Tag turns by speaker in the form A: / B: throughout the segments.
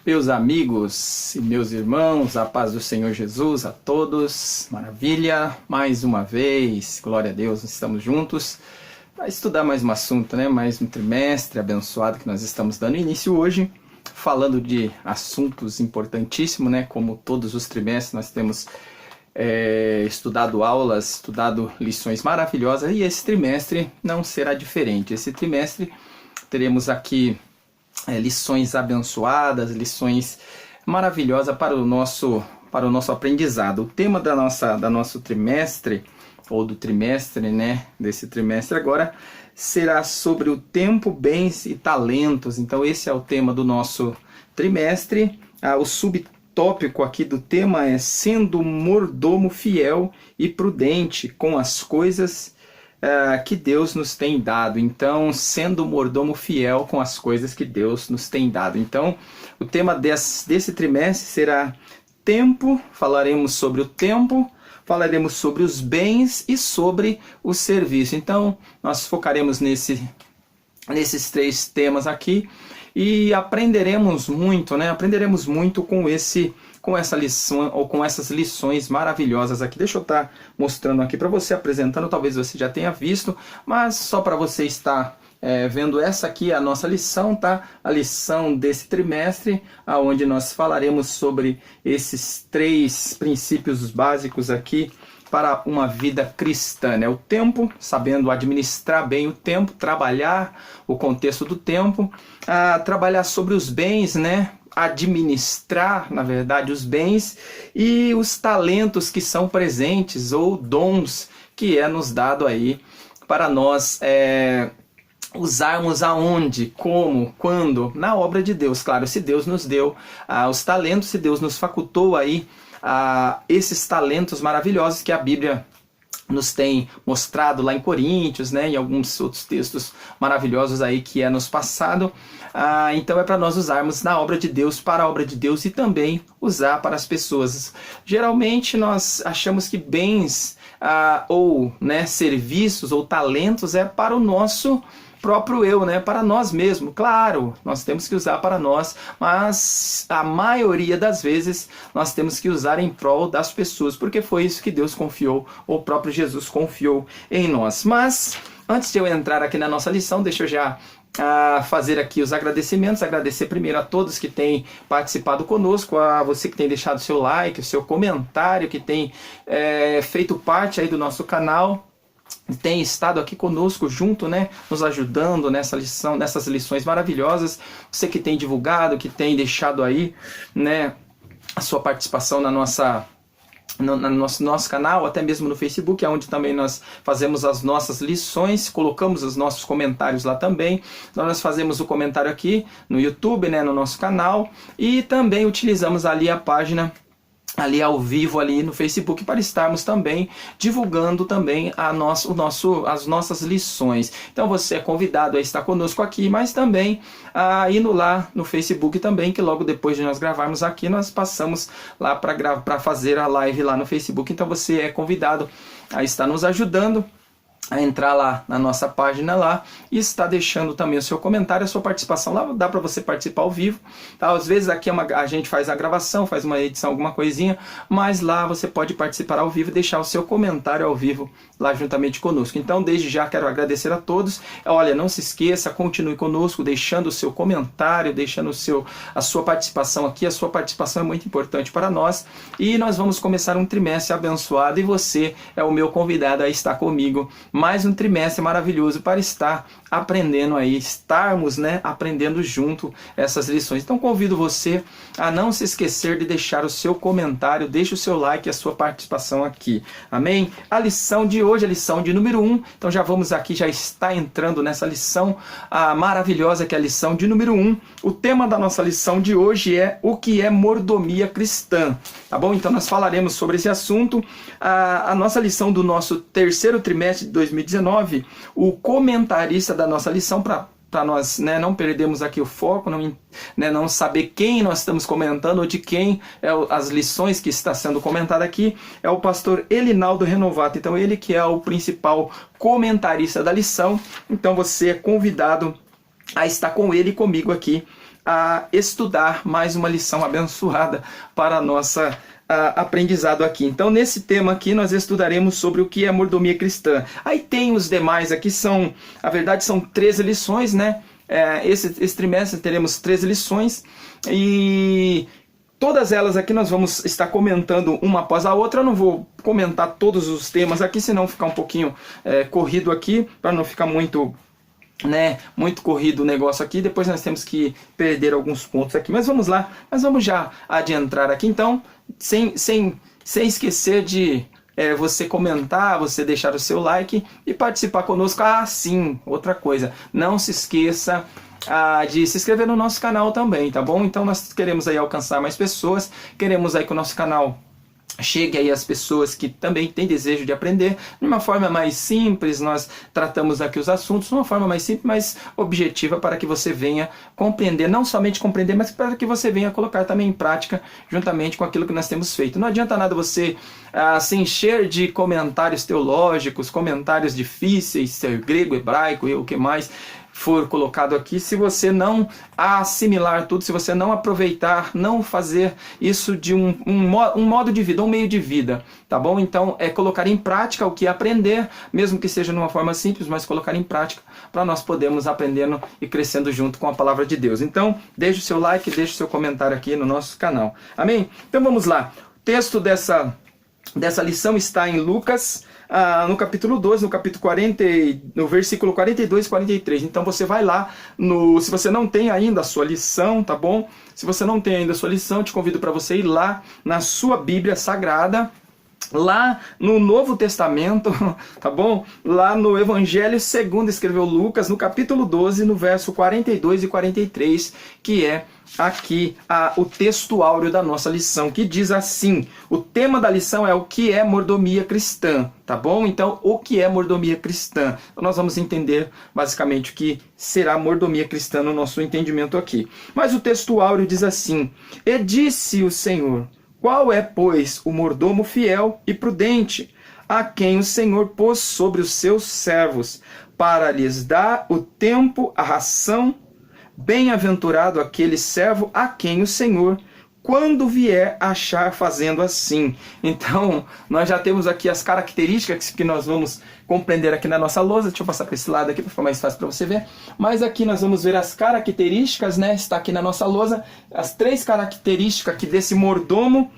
A: Meus amigos e meus irmãos, a paz do Senhor Jesus a todos, maravilha, mais uma vez, glória a Deus, estamos juntos para estudar mais um assunto, né? Mais um trimestre abençoado que nós estamos dando início hoje, falando de assuntos importantíssimos, né? Como todos os trimestres nós temos estudado aulas, estudado lições maravilhosas e esse trimestre não será diferente. Esse trimestre teremos aqui lições abençoadas, lições maravilhosas para o nosso aprendizado. O tema da nosso trimestre, ou do trimestre, né, desse trimestre agora, será sobre o tempo, bens e talentos. Então esse é o tema do nosso trimestre. O subtópico aqui do tema é sendo mordomo fiel e prudente com as coisas que Deus nos tem dado. Então, sendo mordomo fiel com as coisas que Deus nos tem dado. Então, o tema desse trimestre será tempo, falaremos sobre o tempo, falaremos sobre os bens e sobre o serviço. Então, nós focaremos nesses três temas aqui e aprenderemos muito, né? Aprenderemos muito com essa lição, ou com essas lições maravilhosas aqui. Deixa eu estar mostrando aqui para você, apresentando, talvez você já tenha visto, mas só para você estar vendo, essa aqui é a nossa lição, tá? A lição desse trimestre, onde nós falaremos sobre esses três princípios básicos aqui para uma vida cristã, né? O tempo, sabendo administrar bem o tempo, trabalhar o contexto do tempo, trabalhar sobre os bens, né? Administrar, na verdade, os bens e os talentos que são presentes, ou dons que é nos dado aí para nós usarmos aonde, como, quando, na obra de Deus. Claro, se Deus nos deu os talentos, se Deus nos facultou aí esses talentos maravilhosos que a Bíblia nos tem mostrado lá em Coríntios, né, em alguns outros textos maravilhosos aí que é nos passado. Então é para nós usarmos na obra de Deus, para a obra de Deus, e também usar para as pessoas. Geralmente nós achamos que bens ou, né, serviços ou talentos é para o nosso próprio eu, né, para nós mesmos. Claro, nós temos que usar para nós, mas a maioria das vezes nós temos que usar em prol das pessoas, porque foi isso que Deus confiou, ou o próprio Jesus confiou em nós. Mas antes de eu entrar aqui na nossa lição, deixa eu já fazer aqui os agradecimentos. Agradecer primeiro a todos que têm participado conosco, a você que tem deixado seu like, o seu comentário, que tem feito parte aí do nosso canal, tem estado aqui conosco junto, né, nos ajudando nessas lições maravilhosas. Você que tem divulgado, que tem deixado aí, né, a sua participação no nosso canal, até mesmo no Facebook, onde também nós fazemos as nossas lições, colocamos os nossos comentários lá também. Então nós fazemos o comentário aqui no YouTube, né, no nosso canal, e também utilizamos ali a página ali ao vivo ali no Facebook para estarmos também divulgando também as nossas lições. Então você é convidado a estar conosco aqui, mas também indo lá no Facebook também, que logo depois de nós gravarmos aqui, nós passamos lá para fazer a live lá no Facebook. Então você é convidado a estar nos ajudando a entrar lá na nossa página lá e está deixando também o seu comentário, a sua participação lá. Dá para você participar ao vivo, tá? Às vezes aqui a gente faz a gravação, faz uma edição, alguma coisinha, mas lá você pode participar ao vivo e deixar o seu comentário ao vivo lá juntamente conosco. Então desde já quero agradecer a todos. Olha, não se esqueça, continue conosco, deixando o seu comentário, deixando a sua participação aqui. A sua participação é muito importante para nós, e nós vamos começar um trimestre abençoado, e você é o meu convidado a estar comigo mais um trimestre maravilhoso para estar aprendendo aí, estarmos, né, aprendendo junto essas lições. Então convido você a não se esquecer de deixar o seu comentário, deixe o seu like e a sua participação aqui. Amém? A lição de hoje, a lição de número 1. Então já vamos aqui, já está entrando nessa lição maravilhosa, que é a lição de número 1. O tema da nossa lição de hoje é o que é mordomia cristã. Tá bom? Então nós falaremos sobre esse assunto. A nossa lição do nosso terceiro trimestre de 2019, o comentarista da nossa lição, para nós, né, não perdermos aqui o foco, não saber quem nós estamos comentando, ou de quem as lições que está sendo comentada aqui, é o pastor Elinaldo Renovato. Então ele que é o principal comentarista da lição. Então você é convidado a estar com ele e comigo aqui a estudar mais uma lição abençoada para a nossa aprendizado aqui. Então, nesse tema aqui, nós estudaremos sobre o que é mordomia cristã. Aí tem os demais aqui, a verdade são 13 lições, né? Esse trimestre teremos 13 lições e todas elas aqui nós vamos estar comentando uma após a outra. Eu não vou comentar todos os temas aqui, senão ficar um pouquinho corrido aqui, para não ficar muito corrido o negócio aqui. Depois nós temos que perder alguns pontos aqui. Mas vamos lá, nós vamos já adentrar aqui então, sem esquecer de você comentar, você deixar o seu like e participar conosco. Sim, outra coisa, não se esqueça de se inscrever no nosso canal também, tá bom? Então nós queremos aí alcançar mais pessoas, queremos aí que o nosso canal chegue aí às pessoas que também têm desejo de aprender de uma forma mais simples. Nós tratamos aqui os assuntos de uma forma mais simples, mais objetiva, para que você venha compreender, não somente compreender, mas para que você venha colocar também em prática juntamente com aquilo que nós temos feito. Não adianta nada você se encher de comentários teológicos, comentários difíceis, grego, hebraico e o que mais for colocado aqui, se você não assimilar tudo, se você não aproveitar, não fazer isso de um modo de vida, um meio de vida, tá bom? Então, colocar em prática o que aprender, mesmo que seja de uma forma simples, mas colocar em prática para nós podermos aprendendo e crescendo junto com a palavra de Deus. Então, deixe o seu like, deixe o seu comentário aqui no nosso canal. Amém? Então, vamos lá. O texto dessa lição está em Lucas, no capítulo 12, no capítulo 40, no versículo 42 e 43. Então você vai lá, se você não tem ainda a sua lição, tá bom? Se você não tem ainda a sua lição, eu te convido para você ir lá na sua Bíblia Sagrada, lá no Novo Testamento, tá bom? Lá no Evangelho segundo escreveu Lucas, no capítulo 12, no verso 42 e 43, que é aqui o texto áureo da nossa lição, que diz assim: o tema da lição é o que é mordomia cristã, tá bom? Então, o que é mordomia cristã? Então, nós vamos entender basicamente o que será mordomia cristã no nosso entendimento aqui. Mas o texto áureo diz assim: e disse o Senhor: qual é, pois, o mordomo fiel e prudente, a quem o Senhor pôs sobre os seus servos, para lhes dar o tempo, a ração? Bem-aventurado aquele servo a quem o Senhor, quando vier, achar fazendo assim. Então, nós já temos aqui as características que nós vamos compreender aqui na nossa lousa. Deixa eu passar para esse lado aqui para ficar mais fácil para você ver. Mas aqui nós vamos ver as características, né? Está aqui na nossa lousa as 3 características aqui desse mordomo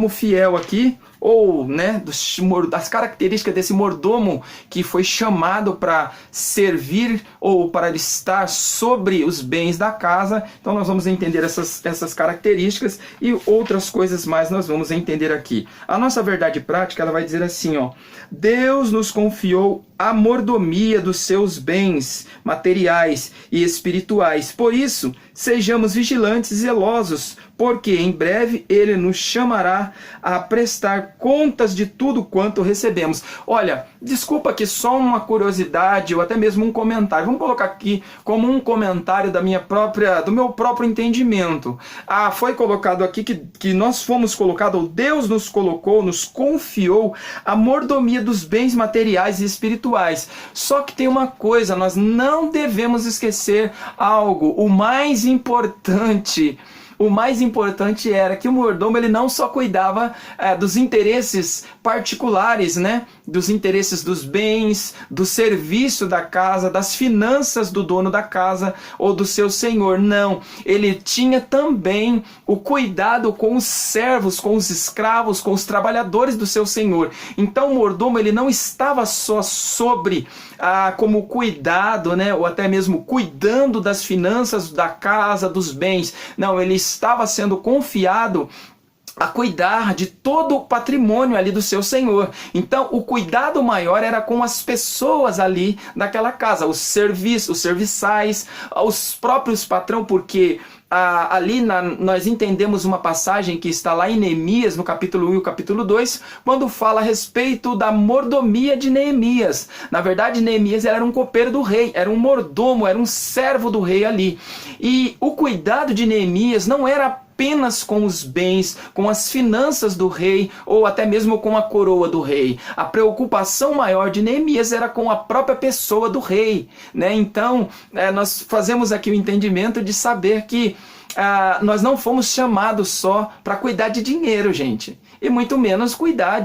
A: fiel aqui, ou das características desse mordomo que foi chamado para servir ou para estar sobre os bens da casa. Então nós vamos entender essas características e outras coisas mais nós vamos entender aqui. A nossa verdade prática, ela vai dizer assim, Deus nos confiou a mordomia dos seus bens materiais e espirituais. Por isso, sejamos vigilantes e zelosos, porque em breve Ele nos chamará a prestar contas de tudo quanto recebemos. Olha, desculpa aqui só uma curiosidade ou até mesmo um comentário. Vamos colocar aqui como um comentário do meu próprio entendimento. Foi colocado aqui que nós fomos colocados, ou Deus nos colocou, nos confiou a mordomia dos bens materiais e espirituais. Só que tem uma coisa, nós não devemos esquecer algo. O mais importante era que o mordomo ele não só cuidava dos interesses particulares, né? Dos interesses dos bens, do serviço da casa, das finanças do dono da casa ou do seu senhor. Não, ele tinha também o cuidado com os servos, com os escravos, com os trabalhadores do seu senhor. Então o mordomo ele não estava só sobre como cuidado, né? Ou até mesmo cuidando das finanças da casa, dos bens. Não, ele estava sendo confiado a cuidar de todo o patrimônio ali do seu senhor. Então o cuidado maior era com as pessoas ali daquela casa, os serviçais, os próprios patrão, porque nós entendemos uma passagem que está lá em Neemias, no capítulo 1 e o capítulo 2, quando fala a respeito da mordomia de Neemias. Na verdade, Neemias era um copeiro do rei, era um mordomo, era um servo do rei ali. E o cuidado de Neemias não era apenas com os bens, com as finanças do rei, ou até mesmo com a coroa do rei. A preocupação maior de Neemias era com a própria pessoa do rei, né? Então, nós fazemos aqui o entendimento de saber que nós não fomos chamados só para cuidar de dinheiro, gente, e muito menos cuidar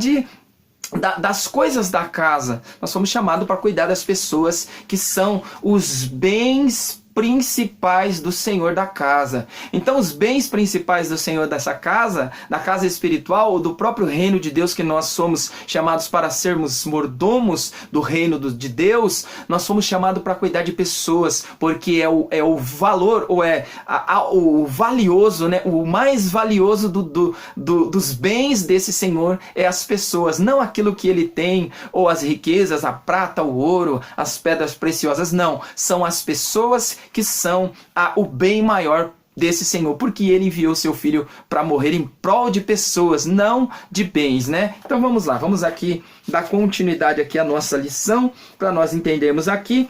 A: das coisas da casa. Nós fomos chamados para cuidar das pessoas que são os bens principais do Senhor da casa. Então, os bens principais do Senhor dessa casa, da casa espiritual ou do próprio reino de Deus, que nós somos chamados para sermos mordomos do reino de Deus, nós somos chamados para cuidar de pessoas, porque é o valor, ou o valioso, né? O mais valioso dos bens desse Senhor é as pessoas, não aquilo que ele tem, ou as riquezas, a prata, o ouro, as pedras preciosas, não. São as pessoas que são o bem maior desse Senhor, porque ele enviou seu filho para morrer em prol de pessoas, não de bens, né? Então vamos lá, vamos aqui dar continuidade aqui à nossa lição, para nós entendermos aqui,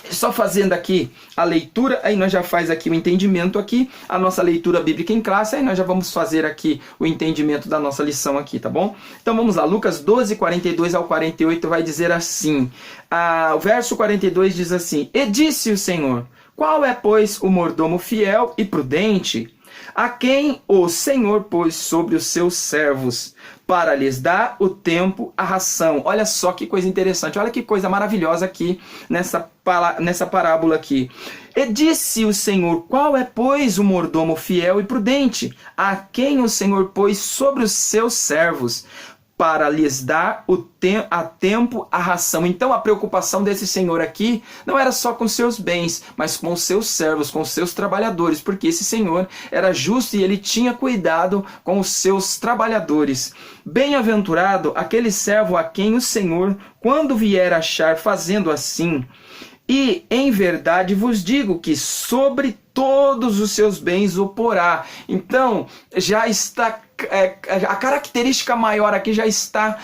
A: só fazendo aqui a leitura, aí nós já faz aqui o entendimento aqui, a nossa leitura bíblica em classe, aí nós já vamos fazer aqui o entendimento da nossa lição aqui, tá bom? Então vamos lá, Lucas 12, 42 ao 48 vai dizer assim, o verso 42 diz assim: E disse o Senhor, qual é, pois, o mordomo fiel e prudente, a quem o Senhor pôs sobre os seus servos, para lhes dar o tempo, a ração. Olha só que coisa interessante, olha que coisa maravilhosa aqui nessa parábola aqui. E disse o Senhor, qual é, pois, o mordomo fiel e prudente, a quem o Senhor pôs sobre os seus servos, para lhes dar a tempo a ração. Então a preocupação desse Senhor aqui não era só com seus bens, mas com os seus servos, com os seus trabalhadores, porque esse Senhor era justo e ele tinha cuidado com os seus trabalhadores. Bem-aventurado aquele servo a quem o Senhor, quando vier achar fazendo assim, e em verdade vos digo que sobre todos os seus bens o porá. Então já está a característica maior aqui já está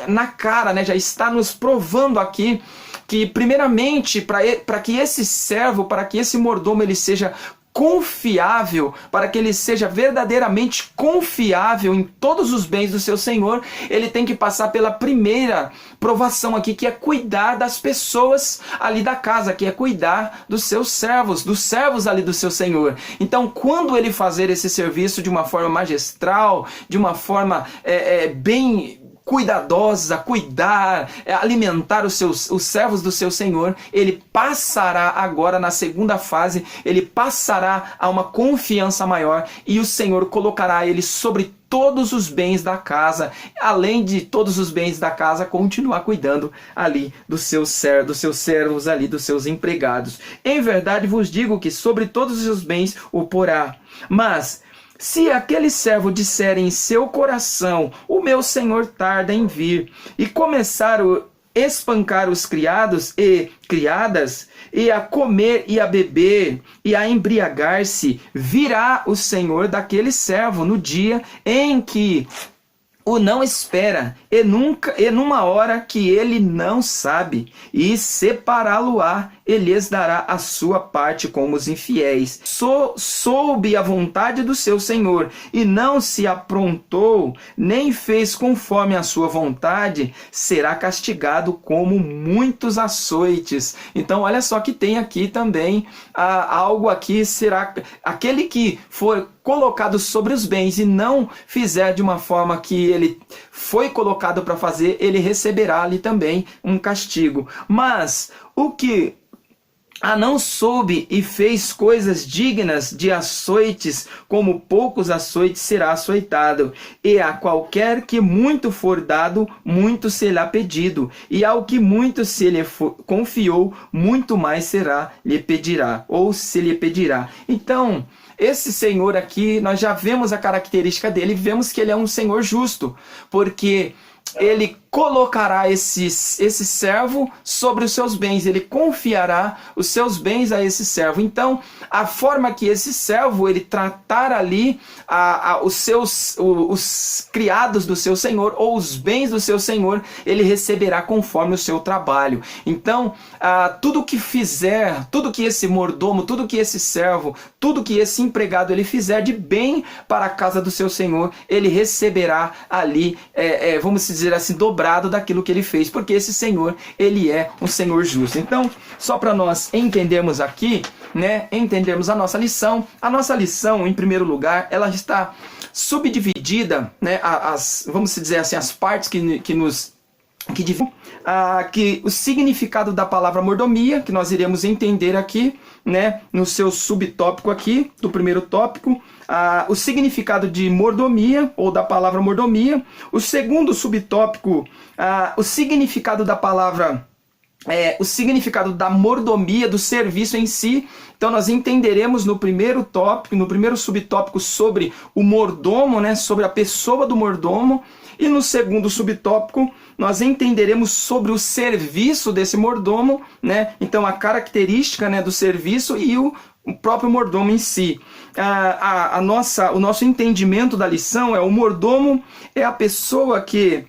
A: na cara, né? Já está nos provando aqui que primeiramente para que esse servo, para que esse mordomo ele seja confiável, para que ele seja verdadeiramente confiável em todos os bens do seu Senhor, ele tem que passar pela primeira provação aqui, que é cuidar das pessoas ali da casa, que é cuidar dos seus servos, dos servos ali do seu Senhor. Então, quando ele fazer esse serviço de uma forma magistral, de uma forma bem cuidadosa, cuidar, alimentar os servos do seu Senhor, ele passará agora na segunda fase, ele passará a uma confiança maior e o Senhor colocará ele sobre todos os bens da casa, além de todos os bens da casa, continuar cuidando ali dos seus servos ali, dos seus empregados. Em verdade vos digo que sobre todos os seus bens o porá. Mas se aquele servo disser em seu coração, o meu senhor tarda em vir, e começar a espancar os criados e criadas, e a comer e a beber, e a embriagar-se, virá o senhor daquele servo no dia em que o não espera, e numa hora que ele não sabe, e separá-lo-á, e lhes dará a sua parte como os infiéis. Soube a vontade do seu Senhor, e não se aprontou, nem fez conforme a sua vontade, será castigado como muitos açoites. Então olha só que tem aqui também algo aqui, será aquele que for colocado sobre os bens e não fizer de uma forma que ele foi colocado para fazer, ele receberá ali também um castigo. Mas o que não soube e fez coisas dignas de açoites, como poucos açoites será açoitado. E a qualquer que muito for dado, muito será pedido. E ao que muito se lhe confiou, muito mais será lhe pedirá, ou se lhe pedirá. Então, esse Senhor aqui, nós já vemos a característica dele, vemos que ele é um Senhor justo, porque ele colocará esse servo sobre os seus bens, ele confiará os seus bens a esse servo. Então, a forma que esse servo ele tratar ali os criados do seu senhor ou os bens do seu senhor, ele receberá conforme o seu trabalho. Então, tudo que fizer, tudo que esse mordomo, tudo que esse servo, tudo que esse empregado ele fizer de bem para a casa do seu senhor, ele receberá ali, vamos dizer assim, dobrado daquilo que ele fez, porque esse senhor, ele é um senhor justo. Então, só para nós entendermos aqui, né, entendermos a nossa lição, em primeiro lugar, ela está subdividida, né, vamos dizer assim, as partes que o significado da palavra mordomia, que nós iremos entender aqui, né, no seu subtópico aqui, do primeiro tópico, o significado de mordomia, ou da palavra mordomia. O segundo subtópico, o significado da palavra, o significado da mordomia, do serviço em si. Então nós entenderemos no primeiro tópico, no primeiro subtópico, sobre o mordomo, né, sobre a pessoa do mordomo. E no segundo subtópico, nós entenderemos sobre o serviço desse mordomo, né? Então a característica, né, do serviço e o próprio mordomo em si. O nosso entendimento da lição o mordomo é a pessoa que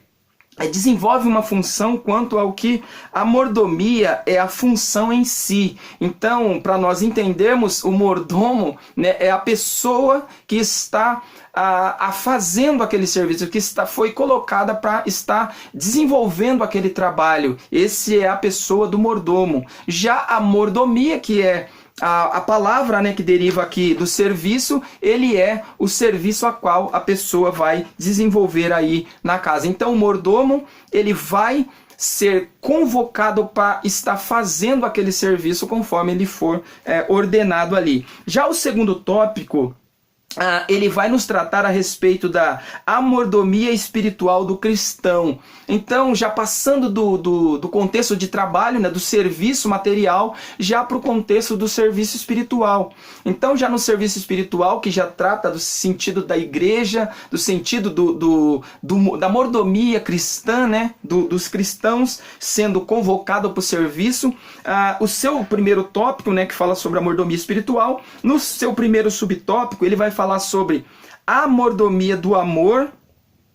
A: desenvolve uma função, quanto ao que a mordomia é a função em si. Então, para nós entendermos, o mordomo, né, é a pessoa que está fazendo aquele serviço, que foi colocada para estar desenvolvendo aquele trabalho. Esse é a pessoa do mordomo. Já a mordomia, que é a palavra, né, que deriva aqui do serviço, ele é o serviço a qual a pessoa vai desenvolver aí na casa. Então o mordomo, ele vai ser convocado para estar fazendo aquele serviço conforme ele for ordenado ali. Já o segundo tópico, ele vai nos tratar a respeito da mordomia espiritual do cristão. Então, já passando do contexto de trabalho, né, do serviço material, já para o contexto do serviço espiritual. Então, já no serviço espiritual, que já trata do sentido da igreja, do sentido da mordomia cristã, né, dos cristãos sendo convocado para o serviço, o seu primeiro tópico, né, que fala sobre a mordomia espiritual, no seu primeiro subtópico, ele vai falar sobre a mordomia do amor,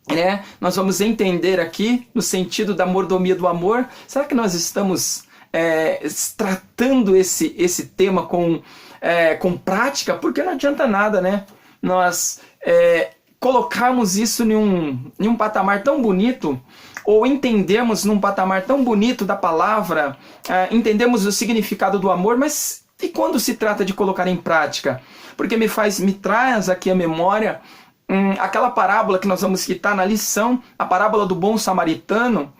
A: né? Nós vamos entender aqui no sentido da mordomia do amor. Será que nós estamos tratando esse tema com prática? Porque não adianta nada, né, nós colocarmos isso em um patamar tão bonito, ou entendemos num patamar tão bonito da palavra, entendemos o significado do amor, mas e quando se trata de colocar em prática? Porque me traz aqui a memória aquela parábola que nós vamos citar na lição, a parábola do bom samaritano,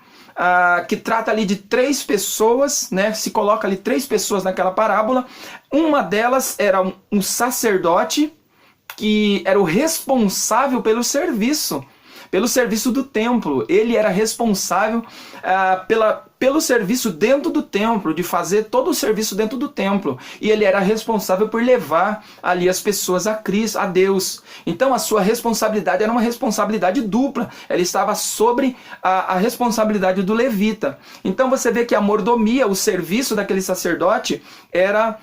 A: que trata ali de 3 pessoas, né? Se coloca ali 3 pessoas naquela parábola. Uma delas era um sacerdote que era o responsável pelo serviço do templo. Ele era responsável pelo serviço dentro do templo, de fazer todo o serviço dentro do templo. E ele era responsável por levar ali as pessoas a Cristo, a Deus. Então a sua responsabilidade era uma responsabilidade dupla. Ela estava sobre a responsabilidade do levita. Então você vê que a mordomia, o serviço daquele sacerdote, era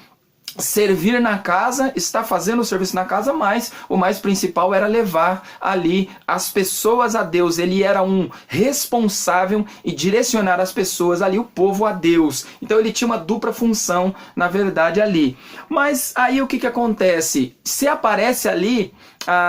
A: servir na casa, está fazendo o serviço na casa, mas o mais principal era levar ali as pessoas a Deus. Ele era um responsável e direcionar as pessoas ali, o povo a Deus. Então ele tinha uma dupla função, na verdade, ali. Mas aí o que acontece? Se aparece ali,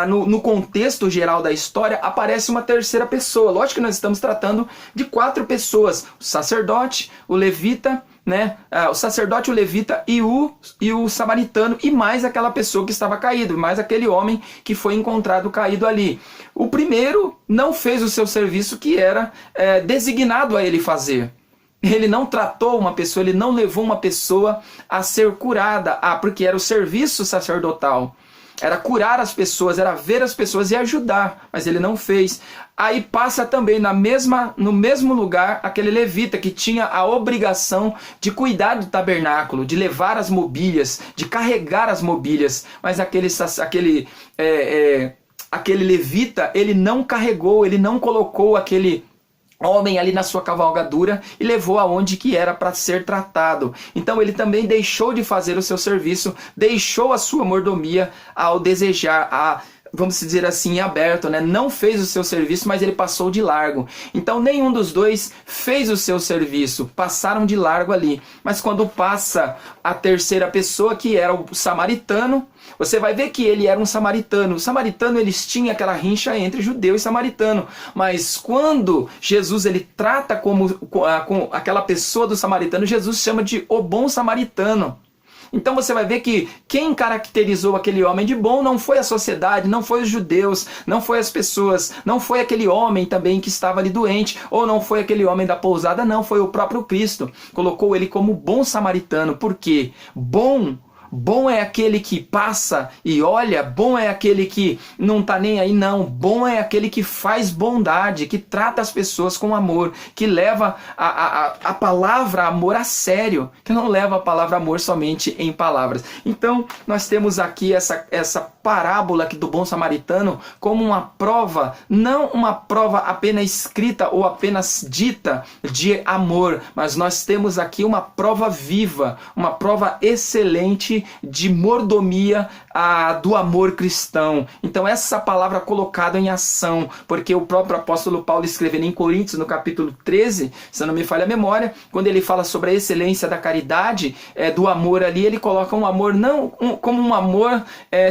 A: no contexto geral da história, aparece uma terceira pessoa. Lógico que nós estamos tratando de 4 pessoas: o sacerdote, o levita, né? O sacerdote, o levita e o samaritano, e mais aquela pessoa que estava caído, mais aquele homem que foi encontrado caído ali. O primeiro não fez o seu serviço que era designado a ele fazer. Ele não tratou uma pessoa, ele não levou uma pessoa a ser curada, porque era o serviço sacerdotal. Era curar as pessoas, era ver as pessoas e ajudar, mas ele não fez. Aí passa também no mesmo lugar aquele levita que tinha a obrigação de cuidar do tabernáculo, de levar as mobílias, de carregar as mobílias. Mas aquele levita, ele não carregou, ele não colocou aquele homem ali na sua cavalgadura e levou aonde que era para ser tratado. Então ele também deixou de fazer o seu serviço, deixou a sua mordomia ao desejar, vamos dizer assim, aberto, né? Não fez o seu serviço, mas ele passou de largo. Então nenhum dos dois fez o seu serviço, passaram de largo ali. Mas quando passa a terceira pessoa, que era o samaritano, você vai ver que ele era um samaritano. O samaritano, eles tinham aquela rincha entre judeu e samaritano. Mas quando Jesus ele trata com aquela pessoa do samaritano, Jesus chama de o bom samaritano. Então você vai ver que quem caracterizou aquele homem de bom não foi a sociedade, não foi os judeus, não foi as pessoas, não foi aquele homem também que estava ali doente, ou não foi aquele homem da pousada, não, foi o próprio Cristo. Colocou ele como bom samaritano. Por quê? Bom é aquele que passa e olha, bom é aquele que não tá nem aí, não. Bom é aquele que faz bondade, que trata as pessoas com amor, que leva a palavra amor a sério, que não leva a palavra amor somente em palavras. Então, nós temos aqui essa parábola aqui do bom samaritano como uma prova, não uma prova apenas escrita ou apenas dita de amor, mas nós temos aqui uma prova viva, uma prova excelente de mordomia do amor cristão. Então essa palavra colocada em ação, porque o próprio apóstolo Paulo escrevendo em Coríntios, no capítulo 13, se não me falha a memória, quando ele fala sobre a excelência da caridade, do amor ali, ele coloca um amor não como um amor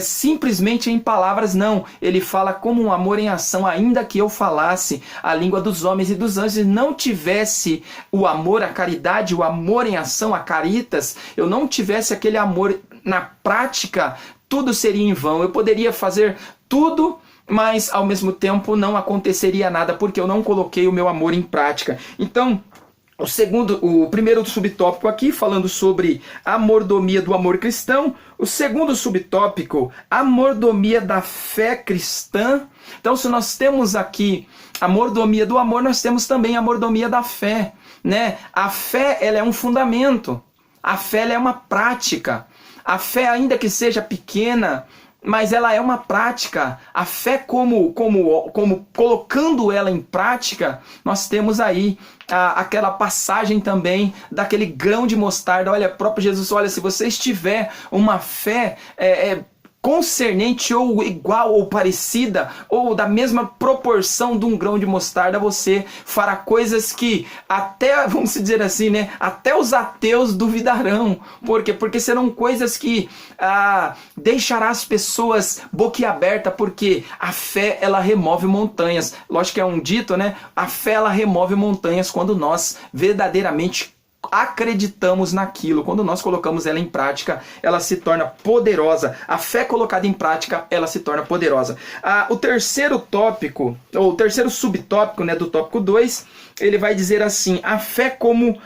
A: simplesmente em palavras, não. Ele fala como um amor em ação. Ainda que eu falasse a língua dos homens e dos anjos e não tivesse o amor, a caridade, o amor em ação, a caritas, eu não tivesse aquele amor na prática, tudo seria em vão. Eu poderia fazer tudo, mas ao mesmo tempo não aconteceria nada, porque eu não coloquei o meu amor em prática. Então, o primeiro subtópico aqui, falando sobre a mordomia do amor cristão. O segundo subtópico, a mordomia da fé cristã. Então, se nós temos aqui a mordomia do amor, nós temos também a mordomia da fé, né? A fé, ela é um fundamento. A fé, ela é uma prática. A fé, ainda que seja pequena, mas ela é uma prática. A fé, como colocando ela em prática, nós temos aí aquela passagem também daquele grão de mostarda. Olha, o próprio Jesus, olha, se você tiver uma fé concernente ou igual ou parecida ou da mesma proporção de um grão de mostarda, você fará coisas que até, vamos dizer assim, né, até os ateus duvidarão. Por quê? Porque serão coisas que deixará as pessoas boquiabertas, porque a fé, ela remove montanhas. Lógico que é um dito, né? A fé, ela remove montanhas quando nós verdadeiramente acreditamos naquilo. Quando nós colocamos ela em prática, ela se torna poderosa. A fé colocada em prática, ela se torna poderosa. O terceiro tópico, ou o terceiro subtópico, né, do tópico 2, ele vai dizer assim: a fé como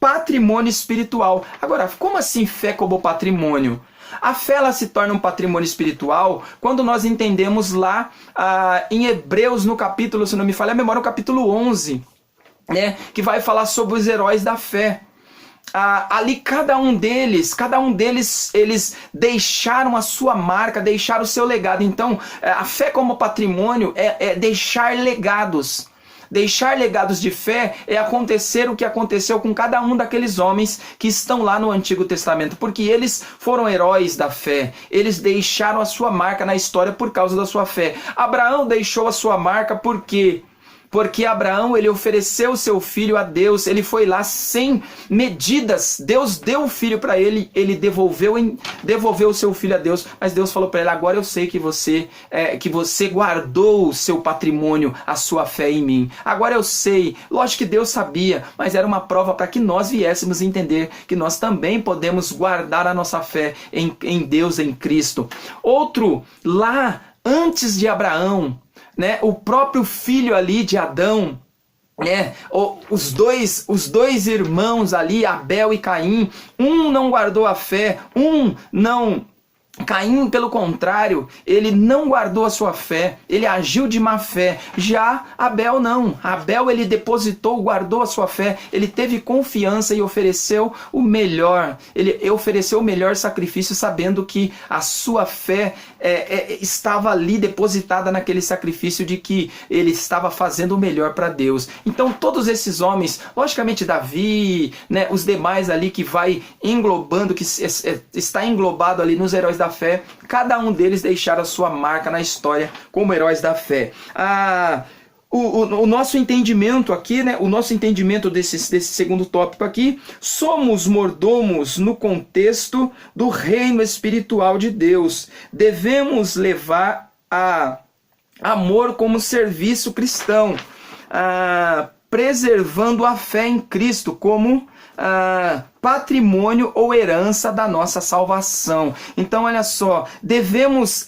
A: patrimônio espiritual. Agora, como assim fé como patrimônio? A fé, ela se torna um patrimônio espiritual quando nós entendemos lá em Hebreus, no capítulo, se não me falha a memória, no capítulo 11, né, que vai falar sobre os heróis da fé. Ali cada um deles, eles deixaram a sua marca, deixaram o seu legado. Então, a fé como patrimônio é deixar legados. Deixar legados de fé é acontecer o que aconteceu com cada um daqueles homens que estão lá no Antigo Testamento, porque eles foram heróis da fé, eles deixaram a sua marca na história por causa da sua fé. Abraão deixou a sua marca por quê? Porque Abraão, ele ofereceu seu filho a Deus, ele foi lá sem medidas, Deus deu o filho para ele, ele devolveu o seu filho a Deus, mas Deus falou para ele: agora eu sei que você guardou o seu patrimônio, a sua fé em mim. Agora eu sei. Lógico que Deus sabia, mas era uma prova para que nós viéssemos entender que nós também podemos guardar a nossa fé em Deus, em Cristo. Outro, lá antes de Abraão, né, o próprio filho ali de Adão, né, os dois irmãos ali, Abel e Caim, um não guardou a fé, Caim, pelo contrário, ele não guardou a sua fé, ele agiu de má fé. Já Abel não. Abel, ele depositou, guardou a sua fé, ele teve confiança e ofereceu o melhor. Ele ofereceu o melhor sacrifício, sabendo que a sua fé estava ali depositada naquele sacrifício de que ele estava fazendo o melhor para Deus. Então todos esses homens, logicamente Davi, né, os demais ali que vai englobando, que está englobado ali nos heróis da fé, cada um deles deixaram a sua marca na história como heróis da fé. O nosso entendimento aqui, né, o nosso entendimento desse segundo tópico aqui, somos mordomos no contexto do reino espiritual de Deus. Devemos levar a amor como serviço cristão, preservando a fé em Cristo como patrimônio ou herança da nossa salvação. Então, olha só, devemos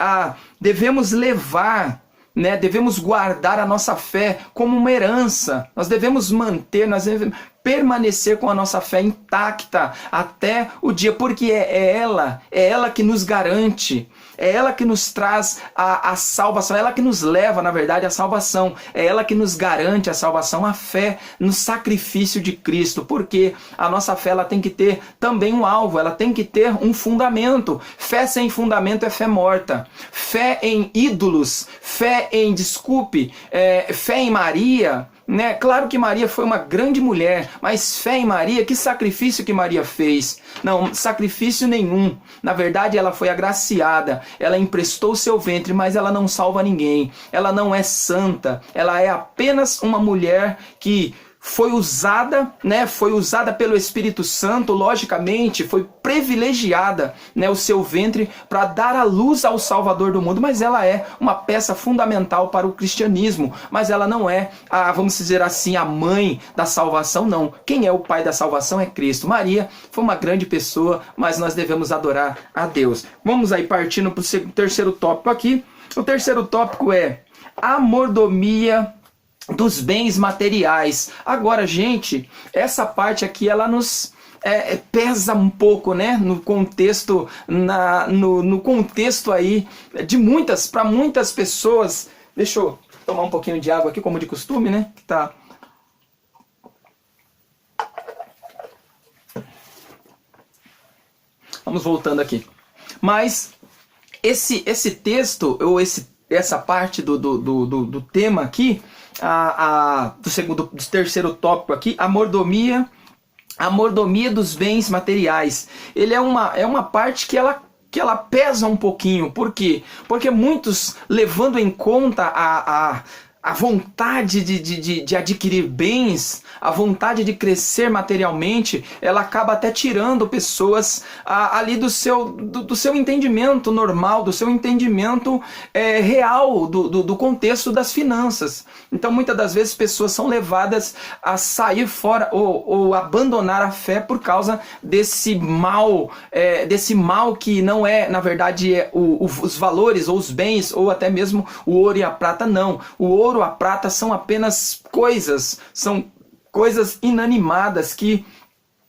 A: levar, né, devemos guardar a nossa fé como uma herança. Nós devemos manter, nós devemos permanecer com a nossa fé intacta até o dia, porque é ela que nos garante, é ela que nos traz a salvação, é ela que nos leva, na verdade, à salvação, é ela que nos garante a salvação, a fé no sacrifício de Cristo, porque a nossa fé ela tem que ter também um alvo, ela tem que ter um fundamento. Fé sem fundamento é fé morta. Fé em ídolos, fé em, fé em Maria, né? Claro que Maria foi uma grande mulher, mas fé em Maria, que sacrifício que Maria fez? Não, sacrifício nenhum. Na verdade, ela foi agraciada, ela emprestou o seu ventre, mas ela não salva ninguém. Ela não é santa, ela é apenas uma mulher que foi usada, né? Foi usada pelo Espírito Santo, logicamente, foi privilegiada, né? O seu ventre para dar a luz ao Salvador do mundo, mas ela é uma peça fundamental para o cristianismo, mas ela não é, vamos dizer assim, a mãe da salvação, não. Quem é o pai da salvação é Cristo. Maria foi uma grande pessoa, mas nós devemos adorar a Deus. Vamos aí partindo para o terceiro tópico aqui. O terceiro tópico é a mordomia dos bens materiais. Agora, gente, essa parte aqui ela nos pesa um pouco, né, no contexto, no contexto aí de para muitas pessoas. Deixa eu tomar um pouquinho de água aqui, como de costume, né, que tá. Vamos voltando aqui. Mas esse texto, ou essa parte do tema aqui, do terceiro tópico aqui, a mordomia dos bens materiais. Ele é uma parte que ela pesa um pouquinho. Por quê? Porque muitos, levando em conta a vontade de adquirir bens, a vontade de crescer materialmente, ela acaba até tirando pessoas ali do seu entendimento normal, do seu entendimento real, do contexto das finanças. Então, muitas das vezes, pessoas são levadas a sair fora ou abandonar a fé por causa desse mal que não é, na verdade, os valores ou os bens, ou até mesmo o ouro e a prata, não. O ouro, a prata são apenas coisas, são coisas inanimadas que,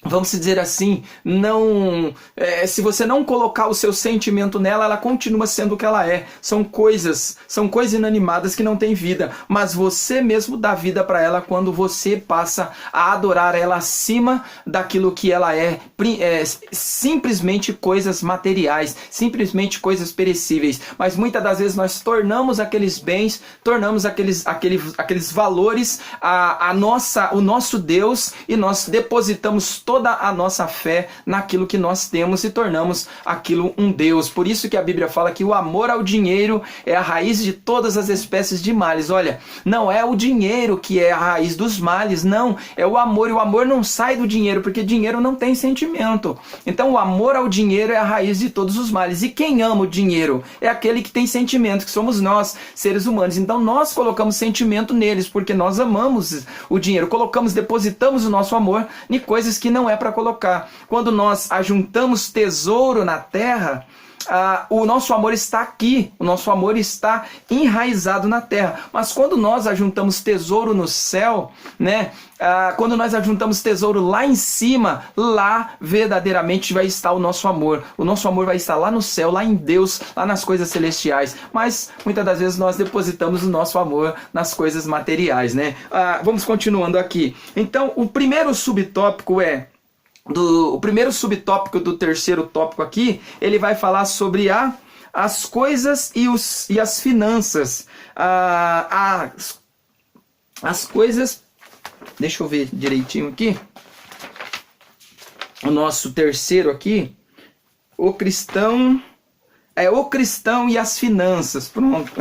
A: vamos dizer assim, não, se você não colocar o seu sentimento nela, ela continua sendo o que ela é. São coisas inanimadas que não têm vida, mas você mesmo dá vida para ela quando você passa a adorar ela acima daquilo que ela é, simplesmente coisas materiais, simplesmente coisas perecíveis. Mas muitas das vezes nós tornamos aqueles bens, tornamos aqueles valores o nosso Deus, e nós depositamos toda a nossa fé naquilo que nós temos e tornamos aquilo um Deus. Por isso que a Bíblia fala que o amor ao dinheiro é a raiz de todas as espécies de males. Olha, não é o dinheiro que é a raiz dos males, não, é o amor. E o amor não sai do dinheiro, porque dinheiro não tem sentimento. Então o amor ao dinheiro é a raiz de todos os males. E quem ama o dinheiro é aquele que tem sentimento, que somos nós, seres humanos. Então nós colocamos sentimento neles, porque nós amamos o dinheiro, depositamos o nosso amor em coisas que não é para colocar. Quando nós ajuntamos tesouro na terra, o nosso amor está aqui, o nosso amor está enraizado na terra. Mas quando nós ajuntamos tesouro no céu, né, quando nós ajuntamos tesouro lá em cima, lá verdadeiramente vai estar o nosso amor. O nosso amor vai estar lá no céu, lá em Deus, lá nas coisas celestiais. Mas muitas das vezes nós depositamos o nosso amor nas coisas materiais, né? Vamos continuando aqui. Então, o primeiro subtópico o primeiro subtópico do terceiro tópico aqui, ele vai falar sobre as coisas e as finanças. As coisas, deixa eu ver direitinho aqui, o nosso terceiro aqui, o cristão e as finanças, pronto,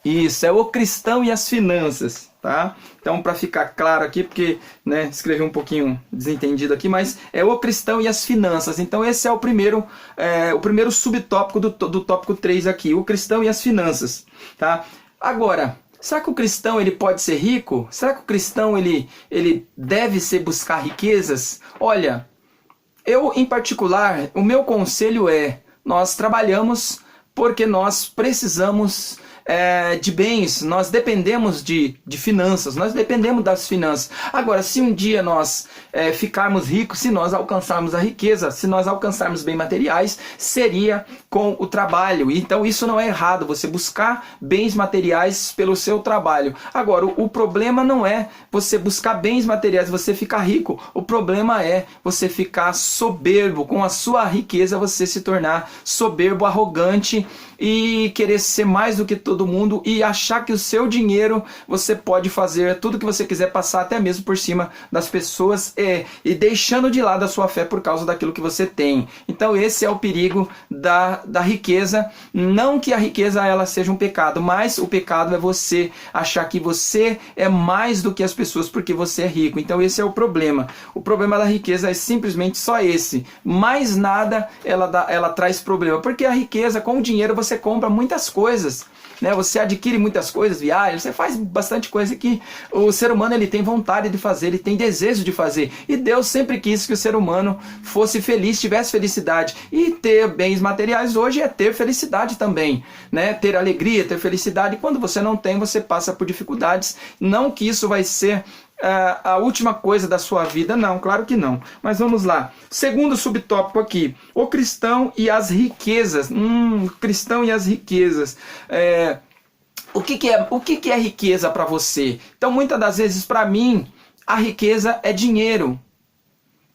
A: isso, é o cristão e as finanças, tá? Então, para ficar claro aqui, porque, né, escrevi um pouquinho desentendido aqui, mas é o cristão e as finanças. Então, esse é o primeiro subtópico do tópico 3 aqui, o cristão e as finanças, tá? Agora, será que o cristão ele pode ser rico? Será que o cristão ele deve buscar riquezas? Olha, eu, em particular, o meu conselho é: nós trabalhamos porque nós precisamos de bens, nós dependemos de finanças, nós dependemos das finanças. Agora, se um dia nós ficarmos ricos, se nós alcançarmos a riqueza, se nós alcançarmos bens materiais, seria com o trabalho. Então isso não é errado, você buscar bens materiais pelo seu trabalho. Agora, o problema não é você buscar bens materiais, você ficar rico. O problema é você ficar soberbo, com a sua riqueza você se tornar soberbo, arrogante e querer ser mais do que todo mundo e achar que o seu dinheiro você pode fazer tudo que você quiser, passar até mesmo por cima das pessoas e deixando de lado a sua fé por causa daquilo que você tem. Então esse é o perigo da riqueza. Não que a riqueza ela seja um pecado, mas o pecado é você achar que você é mais do que as pessoas porque você é rico. Então esse é o problema. O problema da riqueza é simplesmente só esse. Mais nada ela traz problema, porque a riqueza, com o dinheiro você compra muitas coisas, né? Você adquire muitas coisas, viaja, você faz bastante coisa que o ser humano ele tem vontade de fazer, ele tem desejo de fazer. E Deus sempre quis que o ser humano fosse feliz, tivesse felicidade. E ter bens materiais hoje é ter felicidade também, né? Ter alegria, ter felicidade. E quando você não tem, você passa por dificuldades. Não que isso vai ser a última coisa da sua vida, não, claro que não. Mas vamos lá. Segundo subtópico aqui, o cristão e as riquezas. Cristão e as riquezas. O que é riqueza para você? Então, muitas das vezes, para mim, a riqueza é dinheiro.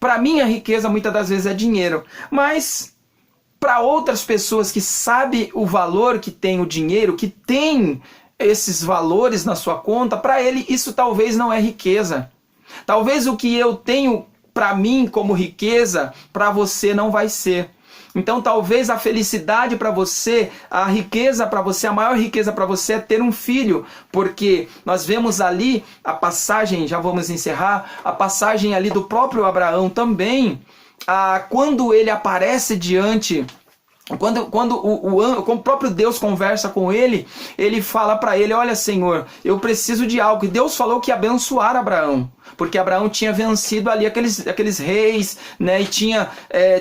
A: Para mim, a riqueza, muitas das vezes, é dinheiro. Mas, para outras pessoas que sabem o valor que tem o dinheiro, que tem esses valores na sua conta, para ele isso talvez não é riqueza. Talvez o que eu tenho para mim como riqueza, para você não vai ser. Então talvez a felicidade para você, a riqueza para você, a maior riqueza para você é ter um filho, porque nós vemos ali a passagem, já vamos encerrar, a passagem ali do próprio Abraão também, quando ele aparece diante... Quando o próprio Deus conversa com ele, ele fala para ele: olha, Senhor, eu preciso de algo. E Deus falou que ia abençoar Abraão, porque Abraão tinha vencido ali aqueles reis, né, e tinha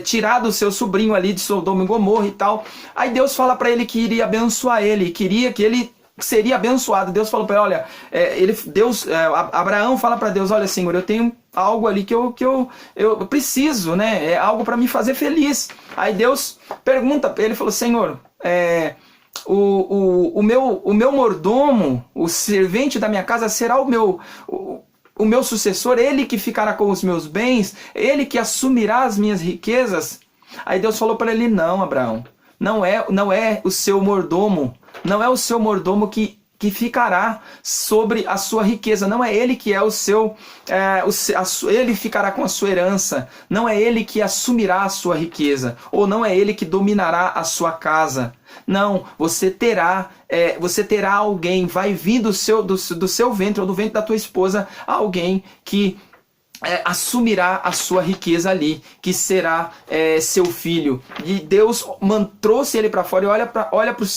A: tirado o seu sobrinho ali de Sodoma e Gomorra e tal. Aí Deus fala para ele que iria abençoar ele, queria que ele seria abençoado. Deus falou para ele, Abraão fala para Deus: olha, Senhor, eu tenho algo ali que eu preciso, né? É algo para me fazer feliz. Aí Deus pergunta, ele falou: Senhor, o meu mordomo, o servente da minha casa será o meu sucessor, ele que ficará com os meus bens, ele que assumirá as minhas riquezas. Aí Deus falou para ele: não, Abraão, não é o seu mordomo, não é o seu mordomo que ficará sobre a sua riqueza, não é ele que é ele ficará com a sua herança, não é ele que assumirá a sua riqueza, ou não é ele que dominará a sua casa. Não, você terá alguém, vai vir do seu ventre ou do ventre da tua esposa, alguém que assumirá a sua riqueza ali, que será seu filho. E Deus trouxe ele para fora e olha para o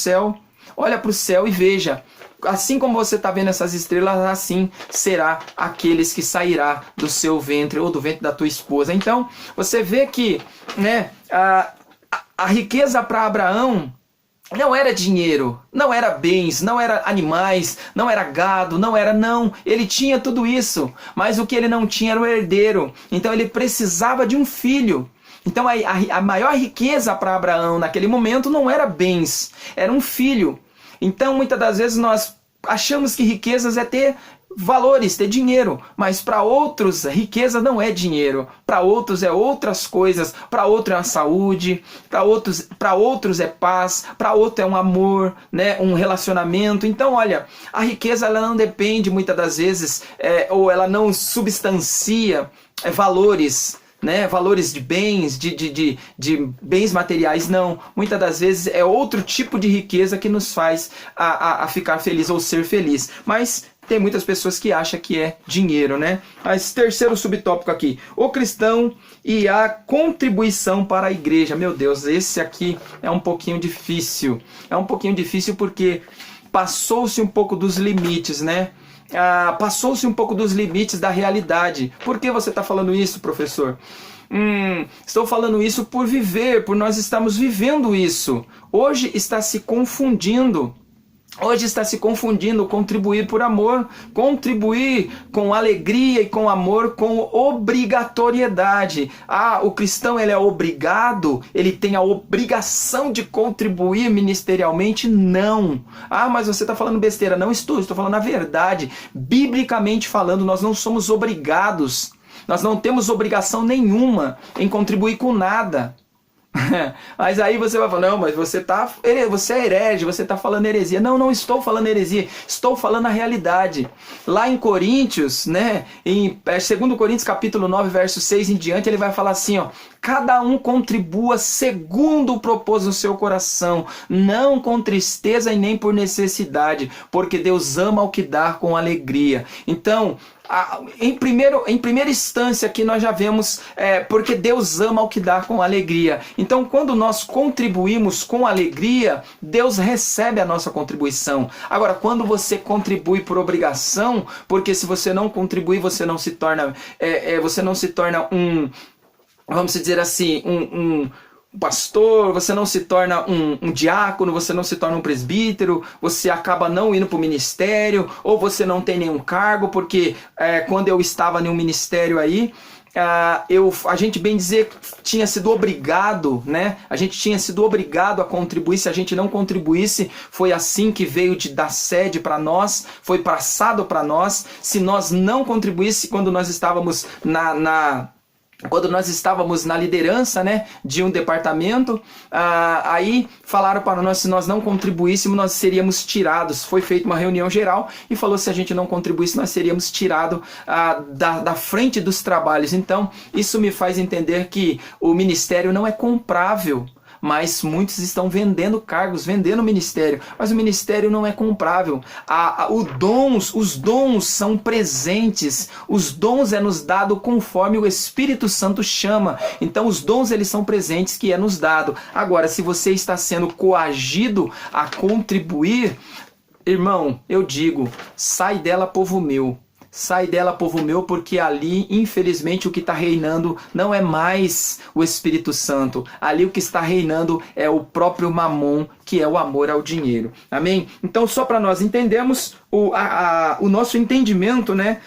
A: céu e veja, assim como você está vendo essas estrelas, assim será aqueles que sairá do seu ventre ou do ventre da tua esposa. Então você vê que, né, a riqueza para Abraão não era dinheiro, não era bens, não era animais, não era gado, não. Ele tinha tudo isso, mas o que ele não tinha era o herdeiro. Então ele precisava de um filho. Então a maior riqueza para Abraão naquele momento não era bens, era um filho. Então muitas das vezes nós achamos que riquezas é ter valores, ter dinheiro, mas para outros riqueza não é dinheiro, para outros é outras coisas, para outros é a saúde, para outros é paz, para outro é um amor, né, um relacionamento. Então olha, a riqueza ela não depende muitas das vezes, ou ela não substancia valores, né, valores de bens, de bens materiais, não. Muitas das vezes é outro tipo de riqueza que nos faz a ficar feliz ou ser feliz. Mas tem muitas pessoas que acham que é dinheiro, né? Mas terceiro subtópico aqui, o cristão e a contribuição para a igreja. Meu Deus, esse aqui é um pouquinho difícil. É um pouquinho difícil porque passou-se um pouco dos limites, né? Passou-se um pouco dos limites da realidade. Por que você está falando isso, professor? Estou falando isso por viver, por nós estamos vivendo isso. Hoje está se confundindo. Hoje está se confundindo contribuir por amor, contribuir com alegria e com amor, com obrigatoriedade. O cristão ele é obrigado, ele tem a obrigação de contribuir ministerialmente? Não. Mas você está falando besteira. Não estou falando a verdade. Biblicamente falando, nós não somos obrigados. Nós não temos obrigação nenhuma em contribuir com nada. Mas aí você vai falar, não, mas você é herege, você está falando heresia. Não, não estou falando heresia, estou falando a realidade. Lá em Coríntios, né, em 2 Coríntios capítulo 9, verso 6 em diante, ele vai falar assim, ó, cada um contribua segundo o propósito do seu coração, não com tristeza e nem por necessidade, porque Deus ama o que dá com alegria. Então, em primeira instância aqui nós já vemos porque Deus ama o que dá com alegria. Então quando nós contribuímos com alegria, Deus recebe a nossa contribuição. Agora quando você contribui por obrigação, porque se você não contribuir você não se torna um, vamos dizer assim, um pastor, você não se torna um diácono, você não se torna um presbítero, você acaba não indo para o ministério, ou você não tem nenhum cargo, porque quando eu estava em um ministério aí, a gente bem dizer tinha sido obrigado, né? A gente tinha sido obrigado a contribuir. Se a gente não contribuísse, foi assim que veio da sede para nós, foi passado para nós. Se nós não contribuísse quando nós estávamos quando nós estávamos na liderança, né, de um departamento, aí falaram para nós, se nós não contribuíssemos, nós seríamos tirados. Foi feita uma reunião geral e falou se a gente não contribuísse, nós seríamos tirados da frente dos trabalhos. Então, isso me faz entender que o ministério não é comprável. Mas muitos estão vendendo cargos, vendendo ministério. Mas o ministério não é comprável. Os dons são presentes. Os dons é nos dado conforme o Espírito Santo chama. Então os dons eles são presentes que é nos dado. Agora, se você está sendo coagido a contribuir, irmão, eu digo, sai dela, povo meu. Sai dela, povo meu, porque ali, infelizmente, o que está reinando não é mais o Espírito Santo. Ali o que está reinando é o próprio mamon, que é o amor ao dinheiro. Amém? Então, só para nós entendermos o nosso entendimento, né,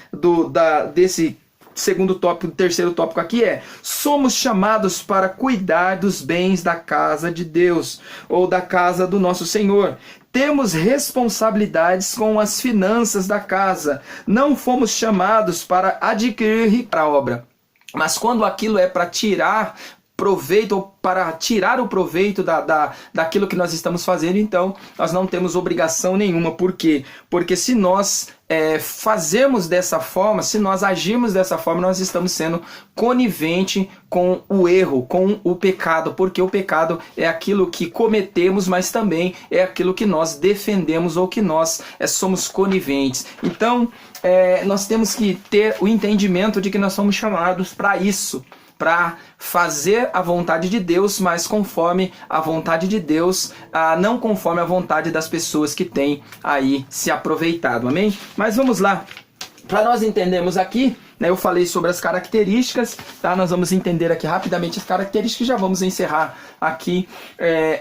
A: desse segundo tópico, terceiro tópico aqui somos chamados para cuidar dos bens da casa de Deus, ou da casa do nosso Senhor. Temos responsabilidades com as finanças da casa. Não fomos chamados para adquirir para a obra. Mas quando aquilo é para tirar proveito, ou para tirar o proveito daquilo que nós estamos fazendo, então nós não temos obrigação nenhuma. Por quê? Porque se nós fazermos dessa forma, se nós agirmos dessa forma, nós estamos sendo conivente com o erro, com o pecado, porque o pecado é aquilo que cometemos, mas também é aquilo que nós defendemos ou que nós somos coniventes. Então, nós temos que ter o entendimento de que nós somos chamados para isso, para fazer a vontade de Deus, mas conforme a vontade de Deus, não conforme a vontade das pessoas que têm aí se aproveitado, amém? Mas vamos lá, para nós entendermos aqui, né, eu falei sobre as características, tá? Nós vamos entender aqui rapidamente as características e já vamos encerrar aqui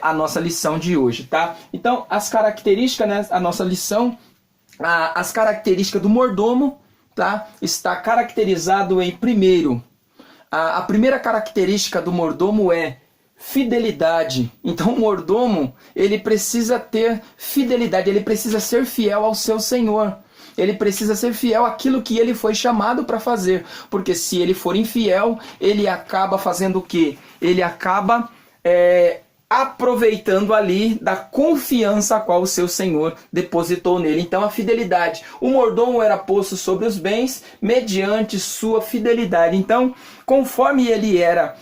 A: a nossa lição de hoje, tá? Então, as características, né, a nossa lição, as características do mordomo, tá? Está caracterizado em primeiro. A primeira característica do mordomo é fidelidade. Então o mordomo, ele precisa ter fidelidade, ele precisa ser fiel ao seu senhor. Ele precisa ser fiel àquilo que ele foi chamado para fazer. Porque se ele for infiel, ele acaba fazendo o quê? Ele acaba aproveitando ali da confiança a qual o seu senhor depositou nele. Então a fidelidade. O mordomo era posto sobre os bens mediante sua fidelidade. Então, conforme ele era...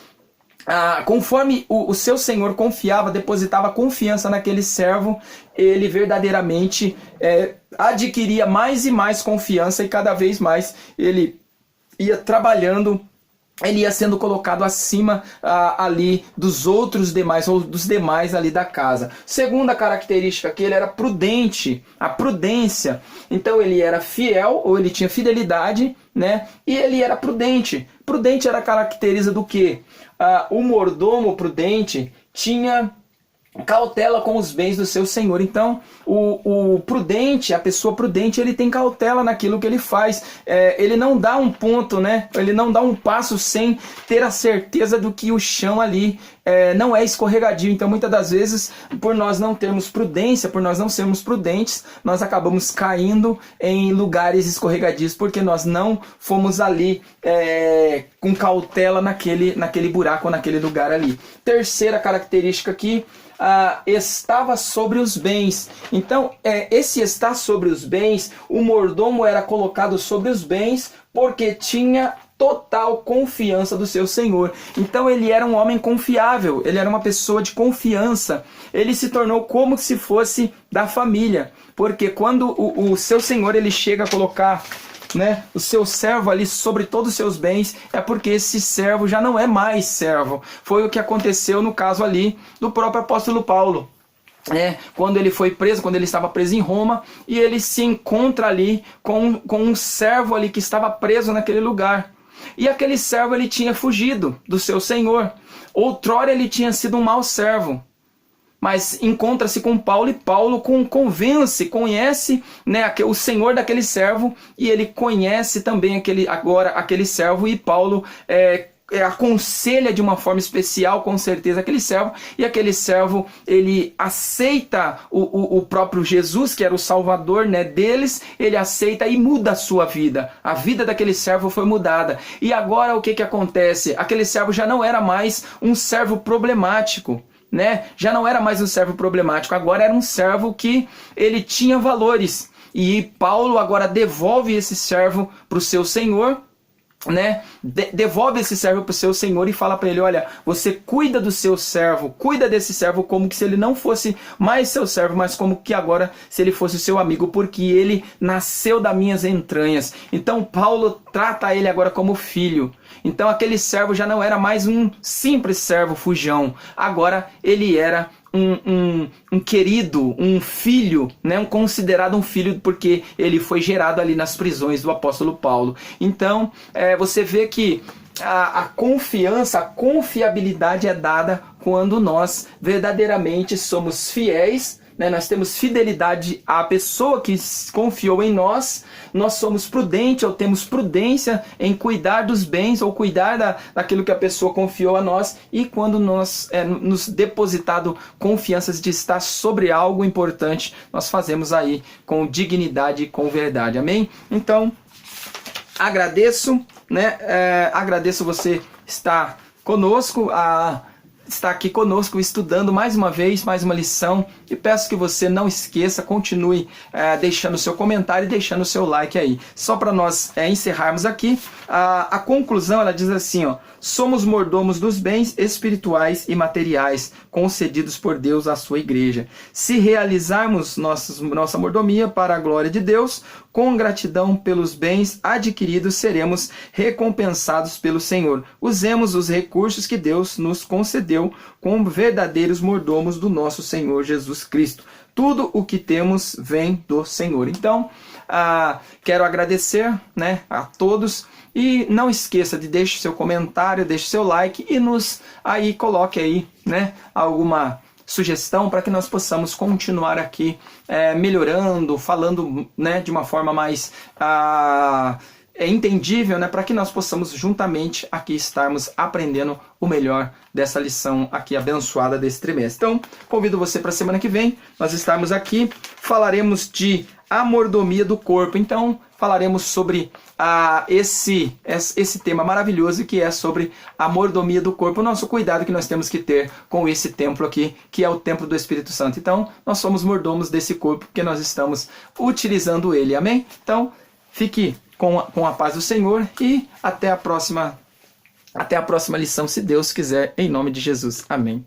A: conforme o seu senhor confiava, depositava confiança naquele servo, ele verdadeiramente adquiria mais e mais confiança, e cada vez mais ele ia trabalhando, ele ia sendo colocado acima ali dos outros demais, ou dos demais ali da casa. Segunda característica, que ele era prudente, a prudência. Então ele era fiel, ou ele tinha fidelidade, né? E ele era prudente. Prudente era caracteriza do quê? O mordomo prudente tinha cautela com os bens do seu senhor. Então o prudente, a pessoa prudente, ele tem cautela naquilo que ele faz. Ele não dá um ponto, né? Ele não dá um passo sem ter a certeza do que o chão ali não é escorregadio. Então muitas das vezes, por nós não termos prudência, por nós não sermos prudentes, nós acabamos caindo em lugares escorregadios, porque nós não fomos ali com cautela naquele buraco, naquele lugar ali. Terceira característica aqui, estava sobre os bens. Então, esse estar sobre os bens, o mordomo era colocado sobre os bens porque tinha total confiança do seu senhor. Então ele era um homem confiável, ele era uma pessoa de confiança. Ele se tornou como se fosse da família, porque quando o seu senhor ele chega a colocar, né, o seu servo ali sobre todos os seus bens, é porque esse servo já não é mais servo. Foi o que aconteceu no caso ali do próprio apóstolo Paulo. Quando ele foi preso, quando ele estava preso em Roma, e ele se encontra ali com um servo ali que estava preso naquele lugar. E aquele servo ele tinha fugido do seu senhor. Outrora ele tinha sido um mau servo, mas encontra-se com Paulo, e Paulo conhece, né, o senhor daquele servo, e ele conhece também aquele servo, e Paulo aconselha de uma forma especial, com certeza, aquele servo, e aquele servo ele aceita o próprio Jesus, que era o salvador, né, deles. Ele aceita e muda a sua vida. A vida daquele servo foi mudada. E agora o que acontece? Aquele servo já não era mais um servo problemático, né? Já não era mais um servo problemático, agora era um servo que ele tinha valores. E Paulo agora devolve esse servo para o seu senhor, né? Devolve esse servo para o seu senhor e fala para ele: olha, você cuida do seu servo, cuida desse servo como que se ele não fosse mais seu servo, mas como que agora se ele fosse seu amigo, porque ele nasceu das minhas entranhas. Então Paulo trata ele agora como filho. Então aquele servo já não era mais um simples servo fujão, agora ele era um querido, um filho, né? Considerado um filho, porque ele foi gerado ali nas prisões do apóstolo Paulo. Então você vê que a confiança, a confiabilidade é dada quando nós verdadeiramente somos fiéis, né? Nós temos fidelidade à pessoa que confiou em nós, nós somos prudentes, ou temos prudência em cuidar dos bens, ou cuidar daquilo que a pessoa confiou a nós, e quando nós nos depositado confianças de estar sobre algo importante, nós fazemos aí com dignidade e com verdade. Amém? Então, agradeço, né? Agradeço você estar conosco, está aqui conosco estudando mais uma vez, mais uma lição, e peço que você não esqueça, continue deixando o seu comentário e deixando o seu like aí. Só para nós encerrarmos aqui, a conclusão ela diz assim, ó: somos mordomos dos bens espirituais e materiais concedidos por Deus à sua igreja. Se realizarmos nossa mordomia para a glória de Deus, com gratidão pelos bens adquiridos, seremos recompensados pelo Senhor. Usemos os recursos que Deus nos concedeu como verdadeiros mordomos do nosso Senhor Jesus Cristo. Tudo o que temos vem do Senhor. Então, quero agradecer, né, a todos. E não esqueça de deixar seu comentário, deixe seu like e coloque aí, né, alguma sugestão para que nós possamos continuar aqui melhorando, falando, né, de uma forma mais entendível, né, para que nós possamos juntamente aqui estarmos aprendendo o melhor dessa lição aqui abençoada desse trimestre. Então, convido você para a semana que vem, nós estarmos aqui, falaremos de a mordomia do corpo. Então, falaremos sobre esse tema maravilhoso que é sobre a mordomia do corpo, o nosso cuidado que nós temos que ter com esse templo aqui, que é o templo do Espírito Santo. Então, nós somos mordomos desse corpo porque nós estamos utilizando ele. Amém? Então, fique com a paz do Senhor e até a próxima lição, se Deus quiser, em nome de Jesus. Amém.